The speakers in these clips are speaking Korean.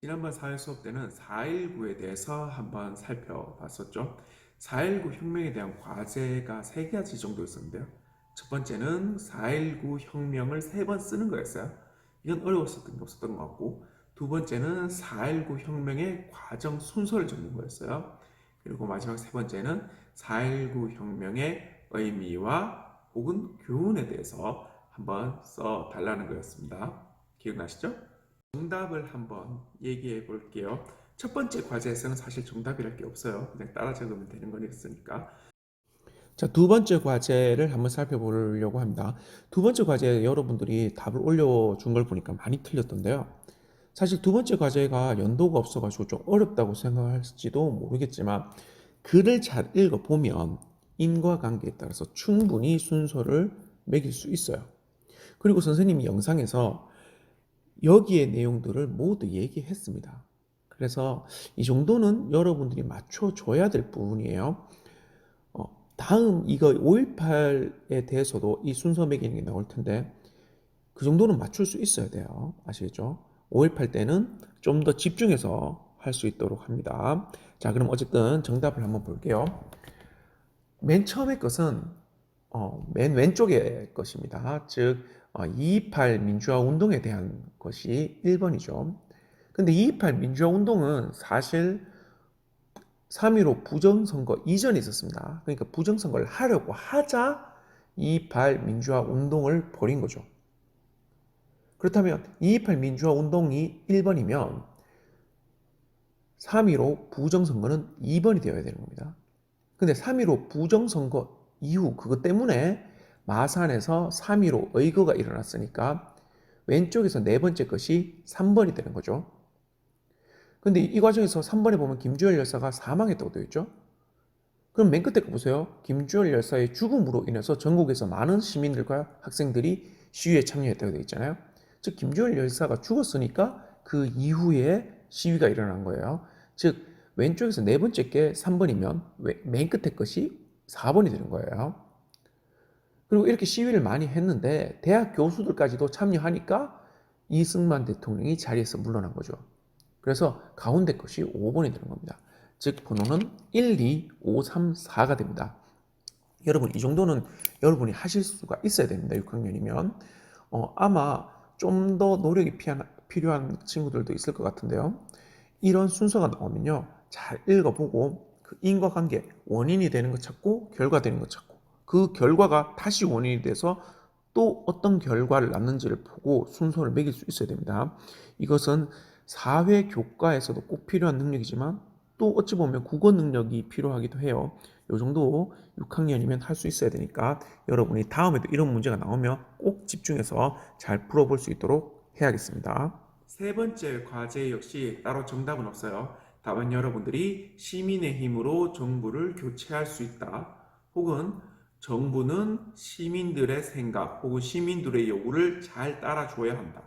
지난번 사회 수업 때는 4.19에 대해서 한번 살펴봤었죠. 4.19 혁명에 대한 과제가 세 가지 정도 있었는데요. 첫 번째는 4.19 혁명을 세 번 쓰는 거였어요. 이건 어려웠었던 게 없었던 것 같고, 두 번째는 4.19 혁명의 과정 순서를 적는 거였어요. 그리고 마지막 세 번째는 4.19 혁명의 의미와 혹은 교훈에 대해서 한번 써달라는 거였습니다. 기억나시죠? 정답을 한번 얘기해 볼게요. 첫 번째 과제에서는 사실 정답이랄 게 없어요. 그냥 따라 적으면 되는 거니까. 자, 두 번째 과제를 한번 살펴보려고 합니다. 두 번째 과제에 여러분들이 답을 올려준 걸 보니까 많이 틀렸던데요. 사실 두 번째 과제가 연도가 없어가지고 좀 어렵다고 생각할지도 모르겠지만 글을 잘 읽어보면 인과관계에 따라서 충분히 순서를 매길 수 있어요. 그리고 선생님이 영상에서 여기에 내용들을 모두 얘기했습니다. 그래서 이 정도는 여러분들이 맞춰줘야 될 부분이에요. 다음 이거 5.18에 대해서도 이 순서 매기는 게 나올 텐데 그 정도는 맞출 수 있어야 돼요. 아시겠죠? 5.18 때는 좀 더 집중해서 할 수 있도록 합니다. 자, 그럼 어쨌든 정답을 한번 볼게요. 맨 처음의 것은 맨 왼쪽의 것입니다. 즉 2.28 민주화 운동에 대한 것이 1번이죠. 근데 2.28 민주화 운동은 사실 3.15 부정선거 이전에 있었습니다. 그러니까 부정선거를 하려고 하자 2.28 민주화 운동을 벌인 거죠. 그렇다면 2.28 민주화 운동이 1번이면 3.15 부정선거는 2번이 되어야 되는 겁니다. 근데 3.15 부정선거 이후 그것 때문에 마산에서 3.15 의거가 일어났으니까 왼쪽에서 네 번째 것이 3번이 되는 거죠. 근데 이 과정에서 3번에 보면 김주열 열사가 사망했다고 되어 있죠. 그럼 맨 끝에 거 보세요. 김주열 열사의 죽음으로 인해서 전국에서 많은 시민들과 학생들이 시위에 참여했다고 되어 있잖아요. 즉 김주열 열사가 죽었으니까 그 이후에 시위가 일어난 거예요. 즉 왼쪽에서 네 번째 게 3번이면 맨 끝에 것이 4번이 되는 거예요. 그리고 이렇게 시위를 많이 했는데 대학 교수들까지도 참여하니까 이승만 대통령이 자리에서 물러난 거죠. 그래서 가운데 것이 5번이 되는 겁니다. 즉 번호는 1, 2, 5, 3, 4가 됩니다. 여러분 이 정도는 여러분이 하실 수가 있어야 됩니다. 6학년이면 아마 좀 더 노력이 필요한 친구들도 있을 것 같은데요. 이런 순서가 나오면요. 잘 읽어보고 그 인과관계, 원인이 되는 것 찾고 결과 되는 것 찾고 그 결과가 다시 원인이 돼서 또 어떤 결과를 낳는지를 보고 순서를 매길 수 있어야 됩니다. 이것은 사회 교과에서도 꼭 필요한 능력이지만 또 어찌 보면 국어 능력이 필요하기도 해요. 요 정도 6학년이면 할 수 있어야 되니까 여러분이 다음에도 이런 문제가 나오면 꼭 집중해서 잘 풀어볼 수 있도록 해야겠습니다. 세 번째 과제 역시 따로 정답은 없어요. 다만 여러분들이 시민의 힘으로 정부를 교체할 수 있다. 혹은 정부는 시민들의 생각 혹은 시민들의 요구를 잘 따라줘야 한다.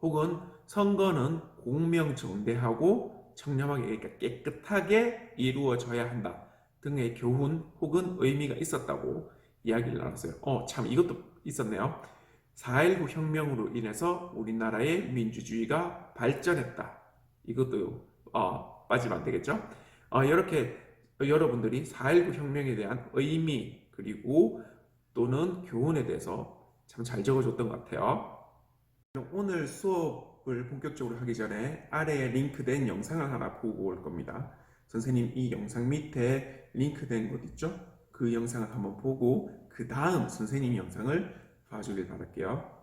혹은 선거는 공명정대하고 청렴하게 그러니까 깨끗하게 이루어져야 한다. 등의 교훈 혹은 의미가 있었다고 이야기를 나눴어요. 참 이것도 있었네요. 4.19 혁명으로 인해서 우리나라의 민주주의가 발전했다. 이것도 빠지면 안 되겠죠? 이렇게 여러분들이 4.19 혁명에 대한 의미 그리고 또는 교훈에 대해서 참 잘 적어줬던 것 같아요. 오늘 수업을 본격적으로 하기 전에 아래에 링크된 영상을 하나 보고 올 겁니다. 선생님 이 영상 밑에 링크된 곳 있죠? 그 영상을 한번 보고 그 다음 선생님 영상을 봐주길 바랄게요.